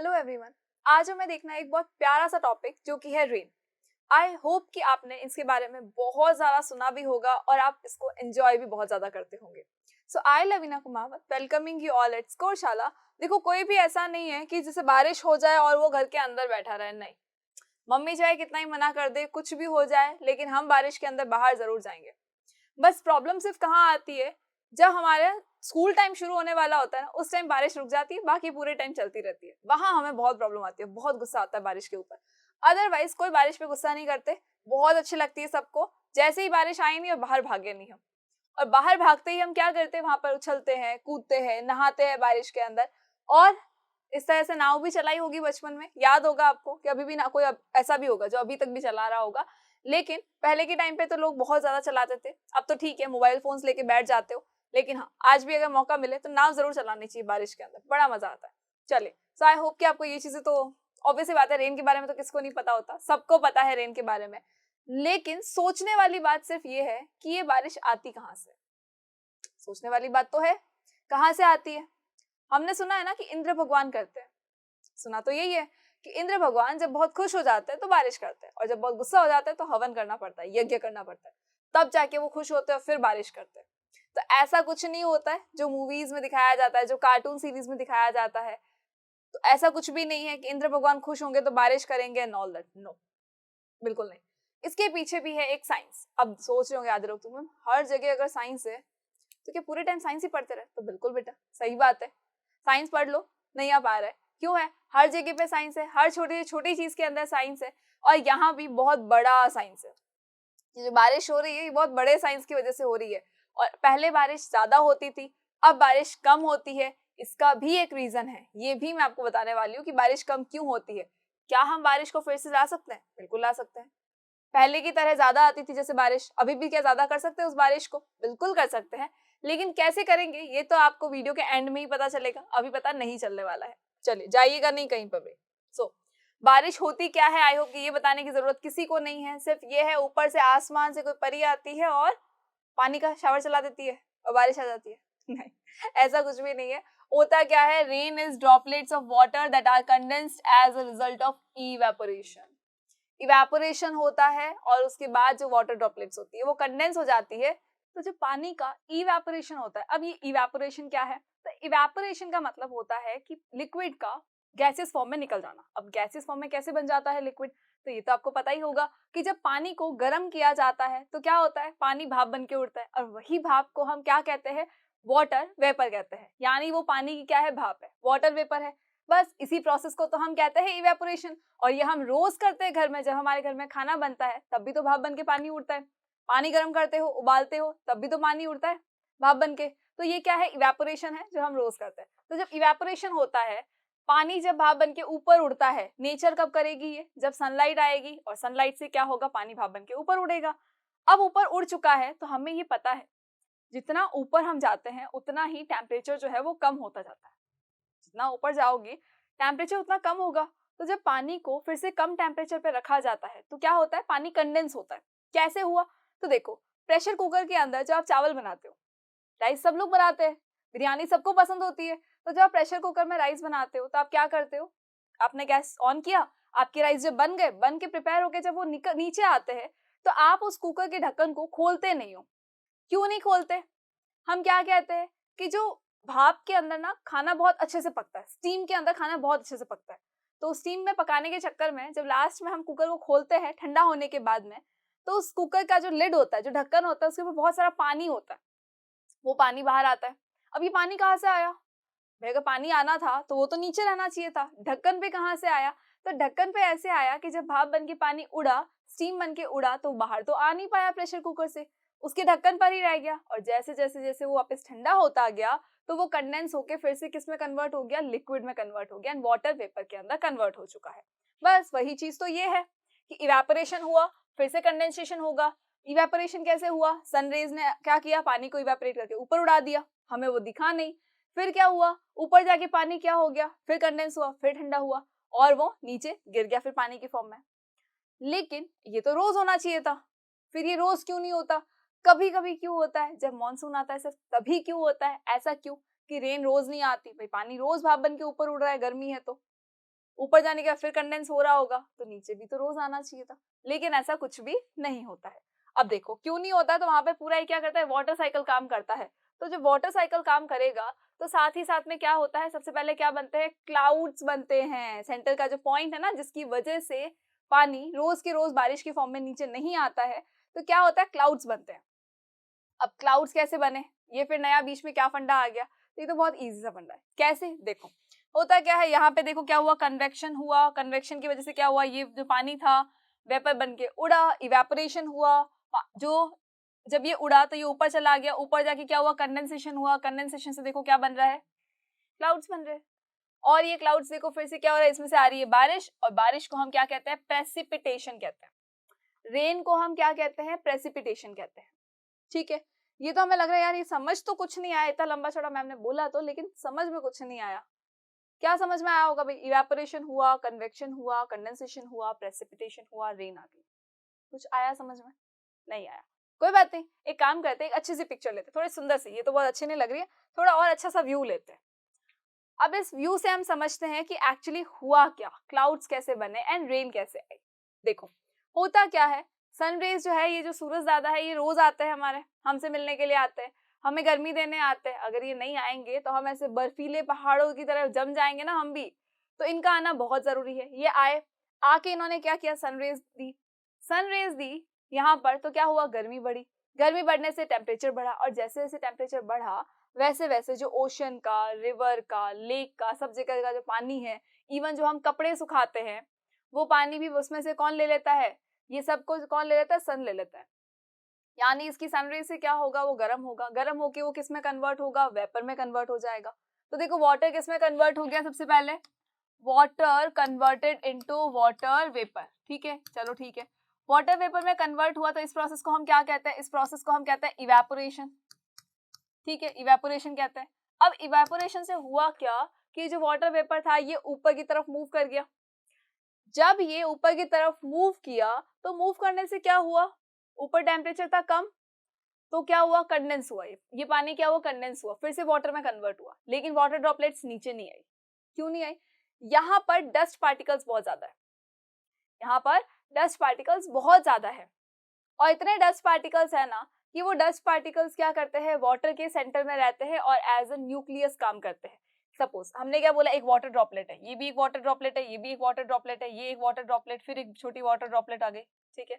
Hello everyone. आज हमें देखना है एक बहुत प्यारा सा टॉपिक जो कि है रेन। आई होप कि आपने इसके बारे में बहुत ज़्यादा सुना भी होगा और आप इसको एंजॉय भी बहुत ज़्यादा करते होंगे। So I Lavina Kumawat welcoming you all at Scoreshala. देखो, कोई भी ऐसा नहीं है कि जैसे बारिश हो जाए और वो घर के अंदर बैठा रहे, नहीं। मम्मी चाहे कितना ही मना कर दे, कुछ भी हो जाए, लेकिन हम बारिश के अंदर बाहर जरूर जाएंगे। बस प्रॉब्लम सिर्फ कहाँ आती है, जब हमारे स्कूल टाइम शुरू होने वाला होता है ना, उस टाइम बारिश रुक जाती है, बाकी पूरे टाइम चलती रहती है। वहां हमें बहुत प्रॉब्लम आती है, बहुत गुस्सा आता है बारिश के ऊपर। अदरवाइज कोई बारिश पे गुस्सा नहीं करते, बहुत अच्छी लगती है सबको। जैसे ही बारिश आई नहीं और बाहर भागे नहीं हम। और बाहर भागते ही हम क्या करते हैं, वहां पर उछलते हैं, कूदते हैं, नहाते हैं बारिश के अंदर। और इस तरह से नाव भी चलाई होगी बचपन में, याद होगा आपको कि अभी भी ना कोई ऐसा भी होगा जो अभी तक भी चला रहा होगा। लेकिन पहले के टाइम पे तो लोग बहुत ज्यादा चलाते थे। अब तो ठीक है, मोबाइल फोन्स लेके बैठ जाते हो, लेकिन हाँ, आज भी अगर मौका मिले तो नाव जरूर चलानी चाहिए बारिश के अंदर, बड़ा मजा आता है। चलिए, सो आई होप कि आपको ये चीजें तो ऑब्वियसली बात है, रेन के बारे में तो किसको नहीं पता होता, सबको पता है रेन के बारे में। लेकिन सोचने वाली बात सिर्फ ये है कि ये बारिश आती कहाँ से। सोचने वाली बात तो है, कहाँ से आती है। हमने सुना है ना कि इंद्र भगवान करते हैं। सुना तो यही है कि इंद्र भगवान जब बहुत खुश हो जाते हैं तो बारिश करते हैं, और जब बहुत गुस्सा हो जाता है तो हवन करना पड़ता है, यज्ञ करना पड़ता है, तब जाके वो खुश होते हैं और फिर बारिश करते हैं। तो ऐसा कुछ नहीं होता है जो मूवीज में दिखाया जाता है, जो कार्टून सीरीज में दिखाया जाता है। तो ऐसा कुछ भी नहीं है कि इंद्र भगवान खुश होंगे तो बारिश करेंगे एंड ऑल दैट। नो, बिल्कुल नहीं। इसके पीछे भी है एक साइंस। अब सोच रहे होंगे आधे लोग, तुम हर जगह अगर साइंस है तो क्या पूरे टाइम साइंस ही पढ़ते रहे? तो बिल्कुल बेटा, सही बात है, साइंस पढ़ लो। नहीं आ पा रहा है, क्यों है? हर जगह पे साइंस है, हर छोटी छोटी चीज के अंदर साइंस है। और यहाँ भी बहुत बड़ा साइंस है। ये जो बारिश हो रही है, ये बहुत बड़े साइंस की वजह से हो रही है। और पहले बारिश ज्यादा होती थी, अब बारिश कम होती है। इसका भी एक रीजन है, ये भी मैं आपको बताने वाली हूँ कि बारिश कम क्यों होती है। क्या हम बारिश को फिर से ला सकते हैं? बिल्कुल ला सकते हैं। पहले की तरह ज्यादा आती थी जैसे बारिश, अभी भी क्या ज्यादा कर सकते हैं उस बारिश को? बिल्कुल कर सकते हैं। लेकिन कैसे करेंगे ये तो आपको वीडियो के एंड में ही पता चलेगा, अभी पता नहीं चलने वाला है। चलिए, जाइएगा नहीं कहीं पर भी। सो बारिश होती क्या है, आई होप कि ये बताने की जरूरत किसी को नहीं है। सिर्फ ये है, ऊपर से आसमान से कोई परी आती है और पानी का शावर चला देती है और बारिश आ जाती है। नहीं, ऐसा कुछ भी नहीं है। होता क्या है, rain is droplets of water that are condensed as a result of evaporation. Evaporation होता है और उसके बाद जो वाटर ड्रॉपलेट्स होती है वो कंडेंस हो जाती है। तो जो पानी का इवेपोरेशन होता है, अब ये इवेपोरेशन क्या है? तो इवेपोरेशन का मतलब होता है कि लिक्विड का गैसेस फॉर्म में निकल जाना। अब गैसेस फॉर्म में कैसे बन जाता है लिक्विड, तो ये तो आपको पता ही होगा कि जब पानी को गर्म किया जाता है तो क्या होता है, पानी भाप बन के उड़ता है, और वही भाप को हम क्या कहते हैं? वाटर वेपर कहते हैं। यानी वो पानी की क्या है? भाप है, वाटर वेपर है। बस इसी प्रोसेस को तो हम कहते हैं इवेपोरेशन। और ये हम रोज करते हैं घर में, जब हमारे घर में खाना बनता है तब भी तो भाप बन के पानी उड़ता है। पानी गर्म करते हो, उबालते हो, तब भी तो पानी उड़ता है भाप बन के। तो ये क्या है? इवेपोरेशन है, जो हम रोज करते हैं। तो जब इवेपोरेशन होता है, पानी जब भाप बन के ऊपर उड़ता है, नेचर कब करेगी ये? जब सनलाइट आएगी, और सनलाइट से क्या होगा? पानी भाप बन के ऊपर उड़ेगा। अब ऊपर उड़ चुका है तो हमें ये पता है, जितना ऊपर हम जाते हैं उतना ही टेम्परेचर जो है वो कम होता जाता है। जितना ऊपर जाओगे टेम्परेचर उतना कम होगा। तो जब पानी को फिर से कम टेम्परेचर पे रखा जाता है तो क्या होता है? पानी कंडेंस होता है। कैसे हुआ? तो देखो, प्रेशर कुकर के अंदर जब आप चावल बनाते हो, राइस सब लोग बनाते हैं, बिरयानी सबको पसंद होती है, तो जब आप प्रेशर कुकर में राइस बनाते हो तो आप क्या करते हो? आपने गैस ऑन किया, आपके राइस जब बन गए, बन के प्रिपेयर होके जब वो नीचे आते हैं, तो आप उस कुकर के ढक्कन को खोलते नहीं हो। क्यों नहीं खोलते? हम क्या कहते हैं कि जो भाप के अंदर ना खाना बहुत अच्छे से पकता है, स्टीम के अंदर खाना बहुत अच्छे से पकता है। तो स्टीम में पकाने के चक्कर में जब लास्ट में हम कुकर को खोलते हैं ठंडा होने के बाद में, तो उस कुकर का जो लिड होता है, जो ढक्कन होता है, उसके ऊपर बहुत सारा पानी होता है। वो पानी बाहर आता है। अब ये पानी कहाँ से आया? भाई, अगर पानी आना था तो वो तो नीचे रहना चाहिए था, ढक्कन पे कहाँ से आया? तो ढक्कन पे ऐसे आया कि जब भाप बन के पानी उड़ा, स्टीम बन के उड़ा, तो बाहर तो आ नहीं पाया प्रेशर कुकर से, उसके ढक्कन पर ही रह गया। और जैसे जैसे जैसे वो वापस ठंडा होता गया तो वो कंडेंस होके फिर से किस में कन्वर्ट हो गया? लिक्विड में कन्वर्ट हो गया, एंड वाटर वेपर के अंदर कन्वर्ट हो चुका है। बस वही चीज तो ये है कि इवेपोरेशन हुआ, फिर से कंडेंसेशन होगा। इवेपोरेशन कैसे हुआ? सनरेज ने क्या किया? पानी को इवेपोरेट करके ऊपर उड़ा दिया, हमें वो दिखा नहीं। फिर क्या हुआ? ऊपर जाके पानी क्या हो गया? फिर कंडेंस हुआ, फिर ठंडा हुआ, और वो नीचे गिर गया फिर पानी की फॉर्म में। लेकिन ये तो रोज होना चाहिए था, फिर ये रोज क्यों नहीं होता? कभी कभी क्यों होता है? जब मॉनसून आता है सिर्फ तभी क्यों होता है? ऐसा क्यों कि रेन रोज नहीं आती? भाई, पानी रोज भाप बन के ऊपर उड़ रहा है, गर्मी है तो। ऊपर जाने के बाद फिर कंडेंस हो रहा होगा, तो नीचे भी तो रोज आना चाहिए था, लेकिन ऐसा कुछ भी नहीं होता है। अब देखो क्यों नहीं होता, तो वहां पे पूरा ही क्या करता है, वाटर साइकिल काम करता है। तो जब वाटर साइकिल काम करेगा तो साथ ही साथ में क्या होता है, सबसे पहले क्या बनते हैं, क्लाउड्स बनते हैं। सेंटर का जो पॉइंट है ना, जिसकी वजह से पानी रोज के रोज बारिश की फॉर्म में नीचे नहीं आता है, तो क्या होता है, क्लाउड्स बनते हैं। अब क्लाउड्स कैसे बने, ये फिर नया बीच में क्या फंडा आ गया, तो ये तो बहुत इजी सा फंडा है। कैसे, देखो होता क्या है, यहाँ पे देखो क्या हुआ, कन्वेक्शन हुआ, कन्वेक्शन की वजह से क्या हुआ, ये जो पानी था वेपर बन के उड़ा, इवेपोरेशन हुआ, जो जब ये उड़ा तो ये ऊपर चला गया, ऊपर जाके क्या हुआ, कंडेंसेशन हुआ, कंडेंसेशन से देखो क्या बन रहा है, क्लाउड्स बन रहे हैं। और ये क्लाउड्स देखो फिर से क्या हो रहा है, इसमें से आ रही है बारिश, और बारिश को हम क्या कहते हैं, प्रेसिपिटेशन कहते हैं। रेन को हम क्या कहते हैं, प्रेसिपिटेशन कहते हैं। ठीक है, ये तो हमें लग रहा है यार ये समझ तो कुछ नहीं आया, इतना लंबा चौड़ा मैम ने बोला तो, लेकिन समझ में कुछ नहीं आया। क्या समझ में आया होगा भाई, इवेपोरेशन हुआ, कन्वेक्शन हुआ, कंडेंसेशन हुआ, प्रेसिपिटेशन हुआ, रेन आ गई। कुछ आया समझ में, नहीं आया, कोई बात नहीं। एक काम करते हैं, एक अच्छी सी पिक्चर लेते हैं, थोड़ी सुंदर सी, ये तो बहुत अच्छी नहीं लग रही है, थोड़ा और अच्छा सा व्यू लेते हैं। अब इस व्यू से हम समझते हैं कि एक्चुअली हुआ क्या, क्लाउड्स कैसे बने एंड रेन कैसे आई। देखो होता क्या है, सनरेज जो है, ये जो सूरज दादा है, ये रोज आते हैं हमारे, हमसे मिलने के लिए आते हैं, हमें गर्मी देने आते हैं। अगर ये नहीं आएंगे तो हम ऐसे बर्फीले पहाड़ों की तरह जम जाएंगे ना हम भी, तो इनका आना बहुत जरूरी है। ये आए, आके इन्होंने क्या किया, सनरेज दी, सनरेज दी यहाँ पर, तो क्या हुआ, गर्मी बढ़ी, गर्मी बढ़ने से टेम्परेचर बढ़ा, और जैसे जैसे टेम्परेचर बढ़ा वैसे वैसे जो ओशन का, रिवर का, लेक का, सब जगह का जो पानी है, इवन जो हम कपड़े सुखाते हैं वो पानी भी उसमें से कौन ले लेता है, ये सब कुछ कौन ले लेता है, सन ले लेता है। यानी इसकी सनरेज से क्या होगा, वो गर्म होगा, गर्म होके वो किस में कन्वर्ट होगा, वेपर में कन्वर्ट हो जाएगा। तो देखो वाटर किस में कन्वर्ट हो गया, सबसे पहले water converted into water vapour. ठीक है, चलो ठीक है, वाटर वेपर में कन्वर्ट हुआ, तो इस प्रोसेस को हम क्या कहते हैं, इस प्रोसेस को हम कहते हैं इवेपोरेशन। ठीक है, इवेपोरेशन कहते हैं। अब इवेपोरेशन से हुआ क्या कि जो वाटर वेपर था ये ऊपर की तरफ मूव कर गया। जब ये ऊपर की तरफ मूव किया तो मूव करने से क्या हुआ, ऊपर टेम्परेचर था कम, तो क्या हुआ, कंडेंस हुआ, ये पानी क्या हुआ, कंडेंस हुआ, फिर से वाटर में कन्वर्ट हुआ, लेकिन वाटर ड्रॉपलेट्स नीचे नहीं आई। क्यों नहीं आई, यहाँ पर डस्ट पार्टिकल्स बहुत ज्यादा है, यहाँ पर डस्ट पार्टिकल्स बहुत ज्यादा है, और इतने डस्ट पार्टिकल्स है ना कि वो डस्ट पार्टिकल्स क्या करते हैं, वाटर के सेंटर में रहते हैं और एज अ न्यूक्लियस काम करते हैं। सपोज हमने क्या बोला, एक वाटर ड्रॉपलेट है, ये भी एक वाटर ड्रॉपलेट है, ये भी एक वाटर ड्रॉपलेट है, ये एक वाटर ड्रॉपलेट, फिर एक छोटी वाटर ड्रॉपलेट आ गई। ठीक है,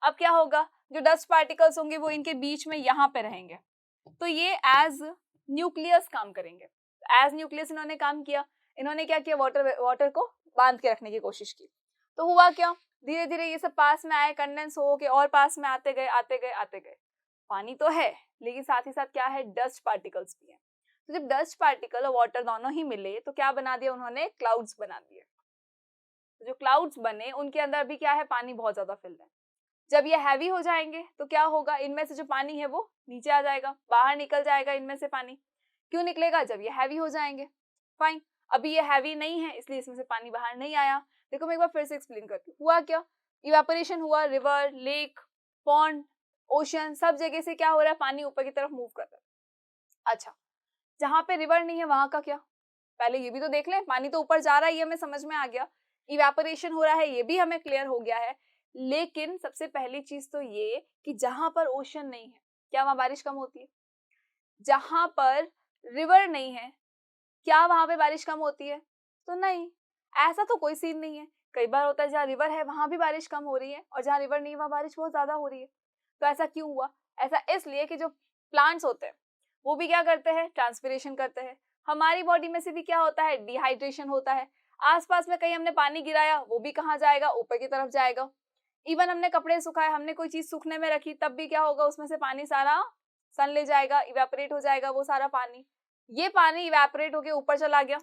अब क्या होगा, जो डस्ट पार्टिकल्स होंगे वो इनके बीच में यहाँ पे रहेंगे, तो ये एज न्यूक्लियस काम करेंगे। एज न्यूक्लियस इन्होंने काम किया, इन्होंने क्या किया, वाटर को बांध के रखने की कोशिश की। तो हुआ क्या, धीरे धीरे ये सब पास में आए, कंडेंस हो के और पास में आते गए आते गए आते गए। पानी तो है लेकिन साथ ही साथ क्या है, डस्ट पार्टिकल्स भी है। तो जब डस्ट पार्टिकल और वाटर दोनों ही मिले तो क्या बना दिया उन्होंने, क्लाउड्स बना दिए। तो जो क्लाउड्स बने उनके अंदर भी क्या है, पानी बहुत ज्यादा फिल्ड है। जब ये हैवी हो जाएंगे तो क्या होगा, इनमें से जो पानी है वो नीचे आ जाएगा, बाहर निकल जाएगा इनमें से पानी। क्यों निकलेगा, जब ये हैवी हो जाएंगे। फाइन, अभी ये हैवी नहीं है इसलिए इसमें से पानी बाहर नहीं आया। देखो मैं एक बार फिर से एक्सप्लेन करती हूँ, हुआ क्या, इवेपोरेशन हुआ, रिवर, लेक, पॉन्ड, ओशन, सब जगह से क्या हो रहा है, पानी ऊपर की तरफ मूव कर रहा है। अच्छा, जहाँ पे रिवर नहीं है वहां का क्या, पहले ये भी तो देख लें, पानी तो ऊपर जा रहा है, ये हमें समझ में आ गया, इवेपोरेशन हो रहा है, ये भी हमें क्लियर हो गया है। लेकिन सबसे पहली चीज तो ये कि जहां पर ओशन नहीं है क्या वहां बारिश कम होती है, जहां पर रिवर नहीं है क्या वहां पे बारिश कम होती है, तो नहीं, ऐसा तो कोई सीन नहीं है। कई बार होता है जहाँ रिवर है वहां भी बारिश कम हो रही है और जहाँ रिवर नहीं है वहां बारिश बहुत ज्यादा हो रही है। तो ऐसा क्यों हुआ, ऐसा इसलिए कि जो प्लांट्स होते हैं वो भी क्या करते हैं, ट्रांसपिरेशन करते हैं। हमारी बॉडी में से भी क्या होता है, डिहाइड्रेशन होता है। आसपास में कहीं हमने पानी गिराया वो भी कहाँ जाएगा, ऊपर की तरफ जाएगा। इवन हमने कपड़े सुखाए, हमने कोई चीज सूखने में रखी, तब भी क्या होगा, उसमें से पानी सारा सन ले जाएगा, इवेपोरेट हो जाएगा वो सारा पानी। ये पानी इवेपोरेट होके ऊपर चला गया,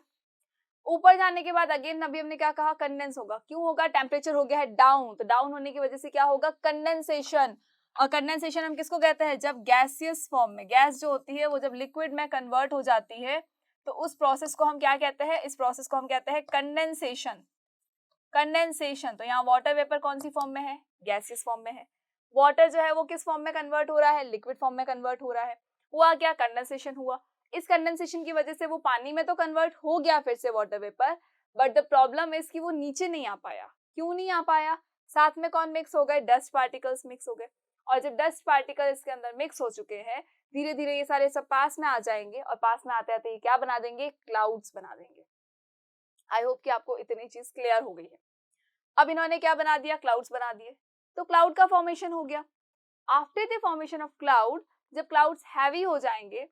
ऊपर जाने के बाद अगेन अभी हमने क्या कहा, कंडेंस होगा। क्यों होगा, टेम्परेचर हो गया है डाउन, तो डाउन होने की वजह से क्या होगा, कंडेंसेशन। और कंडेंसेशन हम किसको कहते हैं, जब गैसियस फॉर्म में गैस जो होती है वो जब लिक्विड में कन्वर्ट हो जाती है तो उस प्रोसेस को हम क्या कहते हैं, इस प्रोसेस को हम कहते हैं कंडेंसेशन। कंडेंसेशन, तो यहाँ वाटर वेपर कौन सी फॉर्म में है, गैसियस फॉर्म में है। वाटर जो है वो किस फॉर्म में कन्वर्ट हो रहा है, लिक्विड फॉर्म में कन्वर्ट हो रहा है। हुआ क्या, कंडेंसेशन हुआ। इस कंडेंसेशन की वजह से वो पानी में तो कन्वर्ट हो गया फिर से water vapour, but the problem is कि वो नीचे नहीं आ पाया। क्यों नहीं आ पाया? साथ में कौन मिक्स हो गए? डस्ट पार्टिकल्स मिक्स हो गए, और जब डस्ट पार्टिकल इसके अंदर मिक्स हो चुके हैं, धीरे धीरे ये सारे सब पास में आ जाएंगे, और पास में आते आते ये क्या बना देंगे? क्लाउड्स बना देंगे। आई होप कि आपको इतनी चीज क्लियर हो गई है। अब इन्होंने क्या बना दिया? क्लाउड्स बना दिए, तो क्लाउड का फॉर्मेशन हो गया। After the formation of cloud, जब क्लाउड्स हैवी हो जाएंगे,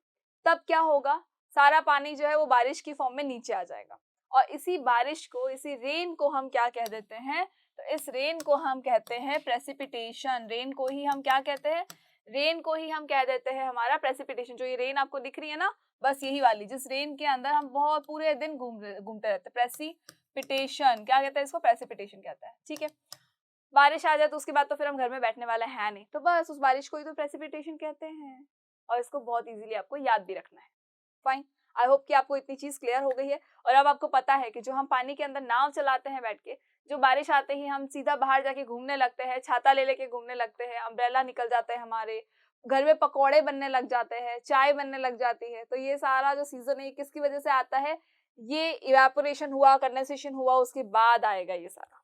तब क्या होगा? सारा पानी जो है वो बारिश की फॉर्म में नीचे आ जाएगा, और इसी बारिश को, इसी रेन को हम क्या कह देते हैं? तो इस रेन को हम कहते हैं प्रेसिपिटेशन। रेन को ही हम क्या कहते हैं? रेन को ही हम कह देते हैं हमारा प्रेसिपिटेशन। जो ये रेन आपको दिख रही है ना, बस यही वाली, जिस रेन के अंदर हम बहुत पूरे दिन घूमते रहते हैं, प्रेसिपिटेशन क्या कहते हैं इसको? प्रेसिपिटेशन कहता है। ठीक है, बारिश आ जाए तो उसके बाद तो फिर हम घर में बैठने वाले हैं नहीं, तो बस उस बारिश को ही तो प्रेसिपिटेशन कहते हैं, और इसको बहुत इजीली आपको याद भी रखना है। फाइन, आई होप कि आपको इतनी चीज क्लियर हो गई है, और अब आपको पता है कि जो हम पानी के अंदर नाव चलाते हैं बैठ के, जो बारिश आते ही हम सीधा बाहर जाके घूमने लगते हैं, छाता ले लेके घूमने लगते हैं, अम्ब्रेला निकल जाते हैं, हमारे घर में पकौड़े बनने लग जाते हैं, चाय बनने लग जाती है, तो ये सारा जो सीजन है ये किसकी वजह से आता है? ये इवेपोरेशन हुआ, कंडेंसेशन हुआ, उसके बाद आएगा ये सारा।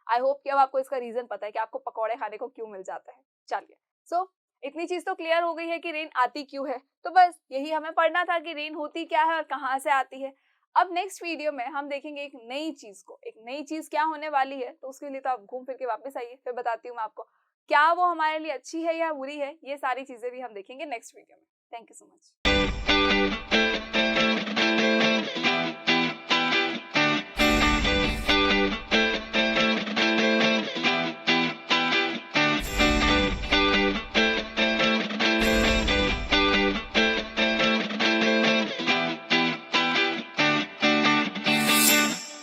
आई होप कि अब आपको इसका रीजन पता है कि आपको पकौड़े खाने को क्यों मिल जाता है। चलिए, सो इतनी चीज तो क्लियर हो गई है कि रेन आती क्यों है, तो बस यही हमें पढ़ना था कि रेन होती क्या है और कहाँ से आती है। अब नेक्स्ट वीडियो में हम देखेंगे एक नई चीज को। एक नई चीज क्या होने वाली है, तो उसके लिए तो आप घूम फिर के वापस आइए, फिर बताती हूँ मैं आपको क्या वो हमारे लिए अच्छी है या बुरी है। ये सारी चीजें भी हम देखेंगे नेक्स्ट वीडियो में। Thank you so much.